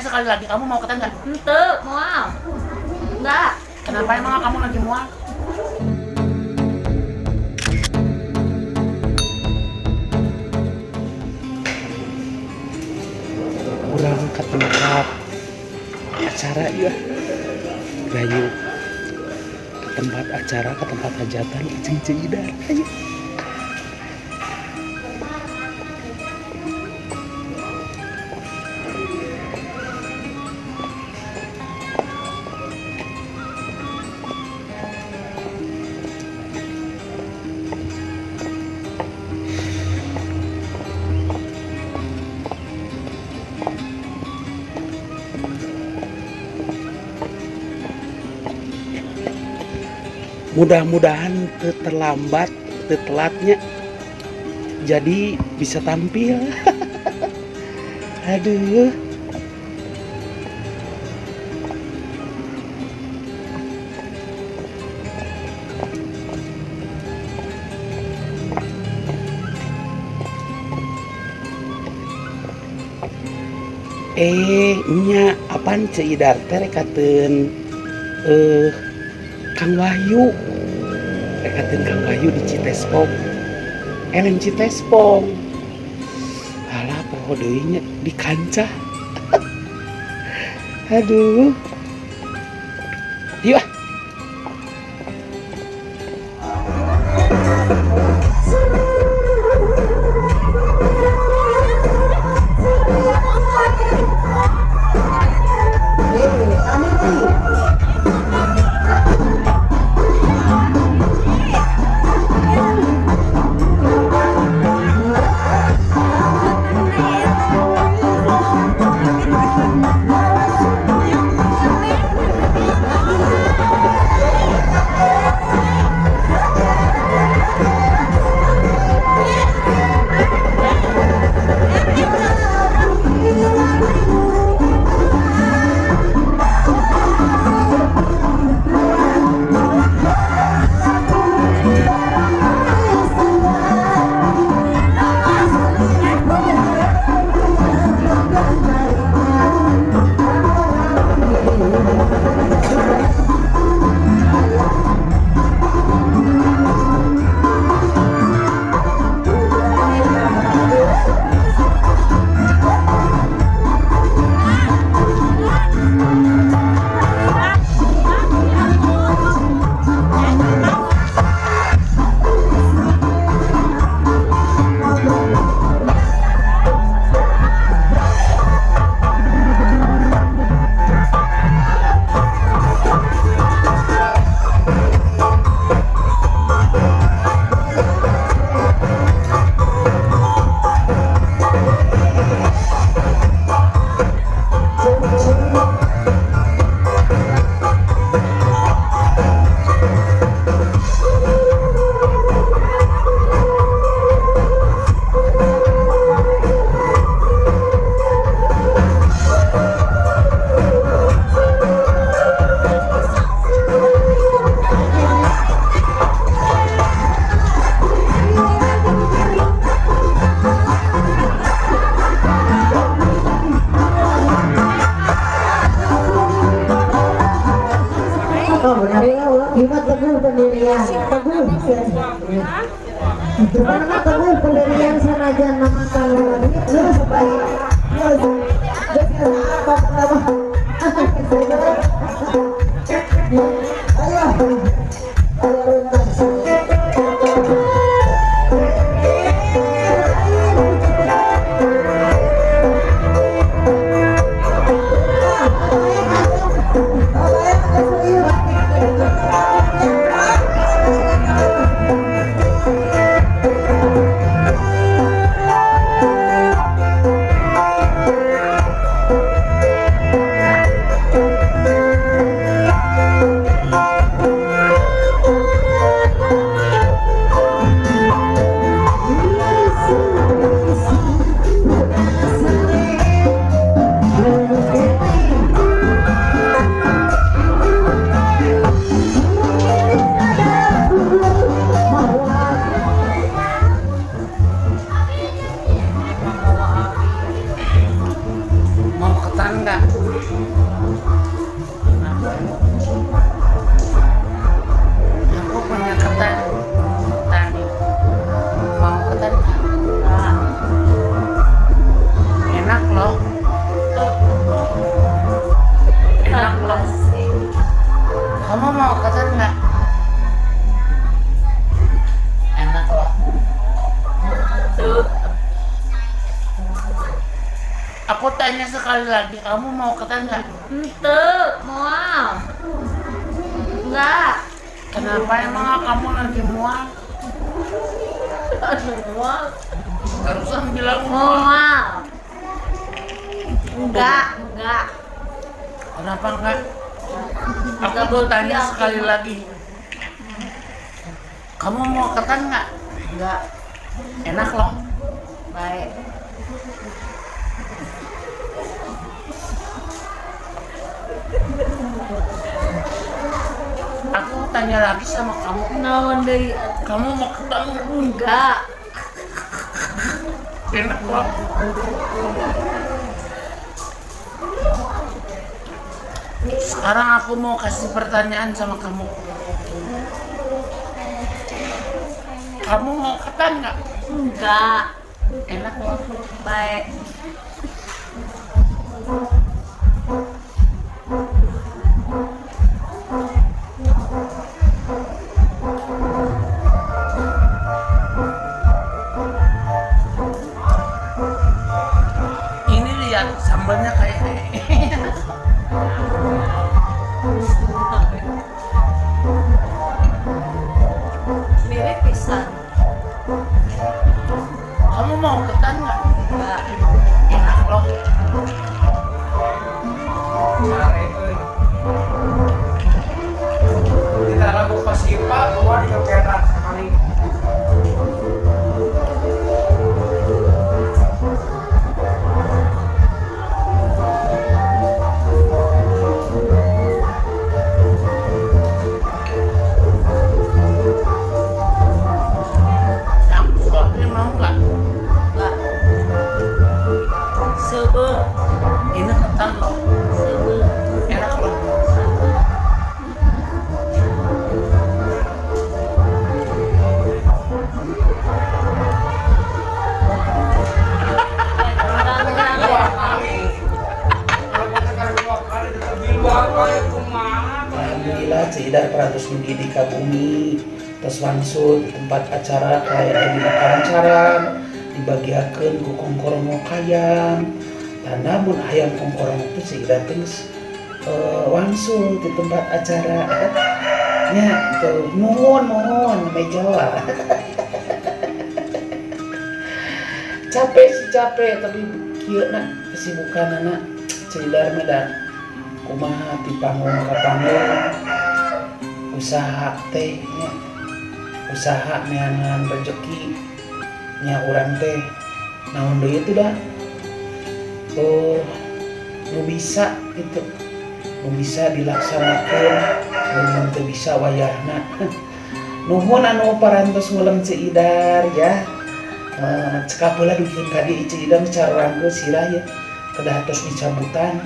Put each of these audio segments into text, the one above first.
sekali lagi, kamu mau ke tenda? Ente, mual. Enggak. Kenapa emang kamu lagi mual? Kurang ke tempat acara ya, Gayu ke tempat acara, ke tempat hajatan, ke Cingcidar aja. Mudah-mudahan terlambat, telatnya, jadi bisa tampil. Aduh. Nya apaan Ceidar teh rekateun Kang Wahyu, rekateun Kang Wahyu di Citespong, Elen Citespong. Alah poho deui nya di kancah. Aduh. Yuk. Gimana teguh pendirian, teguh gimana teguh pendirian sanajan nama kalau itu supaya Mau ke tenda? sekali lagi, kamu mau ketan nggak? Ente, mual. Enggak. Kenapa emang kamu lagi mual? Aduh, mual. Barusan bilang mual. Mual. Enggak. Kenapa enggak? Aku Enggak mau tanya boleh. sekali lagi. Kamu mau ketan nggak? Enggak. Enak loh. Baik. Aku tanya lagi sama kamu. Naon deui? Kamu mau ketan nggak? Enggak. Enak loh. Sekarang aku mau kasih pertanyaan sama kamu. Kamu mau ketan nggak? Enggak. Enak loh. Baik. Ini lihat sambalnya kayak Mirip pisan. kamu mau ketan nggak? Enggak. Enak loh. Kita lagu pasipa keluar di kereta sekali. Yang suami mau nggak? Enggak. Sebe. Ini ketan loh. Sebe. Enak loh. Kurang-kurang Dua ya. kali. Kalau kita kan 2 kali lebih apa ya kumaha? Alhamdulillah Cidar peratus minggi di Kabumi terus langsung di tempat acara kayak di karancaran dibagiakeun ku kongkorong kayam dan namun ayam kongkorong itu Cidar terus langsung di tempat acara nya tuh mohon mejawa capek tapi kieu na kesibukan anak Cidar medan kumaha ti panggung ka panggung usaha teh nya usaha neangan rezeki nya urang teh naon deui itu dah nu bisa itu nu bisa dilaksanakeun mun teu bisa wayahna nuhun anu parantos ngulem Cidar ya cekapeula dugieun ka dieu Cidar carangkeun sirah ya kedah tos dicabutan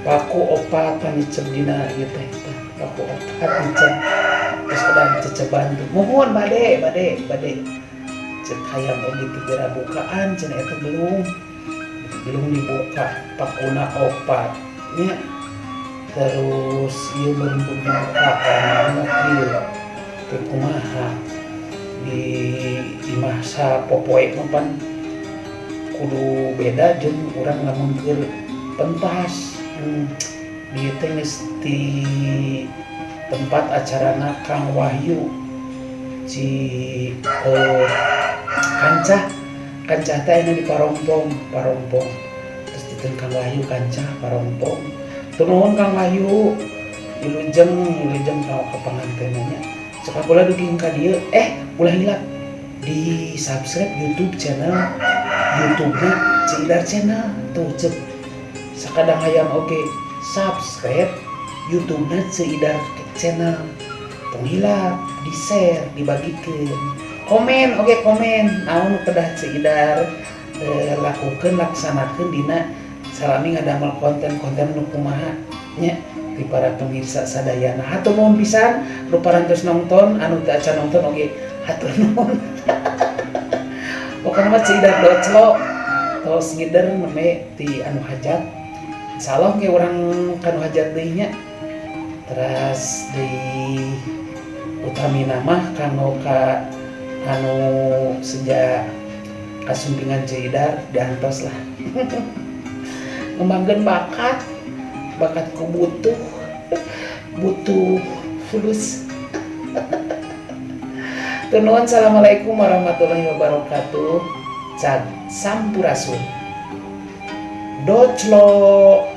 paku opat panicep dina ieu teh paku opat dicep terus kedah ceceban tuh mohon bade cek hayam oge teu bukaan cenah eta belum dibuka pakuna opat nya terus ieu belum dibuka anak ieu teh kumaha di masa popoe mah pan kudu beda jeung urang lamun keur pentas di teh geus di tempat acarana Kang Wahyu si kancah teh aya di Parompong terus di Kang Wahyu kancah Parompong teu nuhun Kang Wahyu wilujeng ka pangantenna sakapula dugi ka dieu ulah hilap di subscribe YouTube channel YouTube-na Cidar channel tuh cek sakadang hayam oge subscribe YouTube-na Cidar channel tong hilap di share dibagikeun komen naon kedah Cidar lakukeun laksanakeun dina salami ngadamel konten-konten nu kumaha nya di para pemirsa sadayana hatur nuhun pisan nu parantos nonton anu teu acan nonton oge hatur nuhun pokona mah Cidar doclo tos ngider meme ti anu hajat insyaallah ge urang kanu hajat deui nya teras di utamina mah kanu ka anu sejak kasumpingan Cidar diantos lah ngembangkeun bakatku butuh fulus. Tunuhun, assalamualaikum warahmatullahi wabarakatuh. Cag sampurasun. Doclo.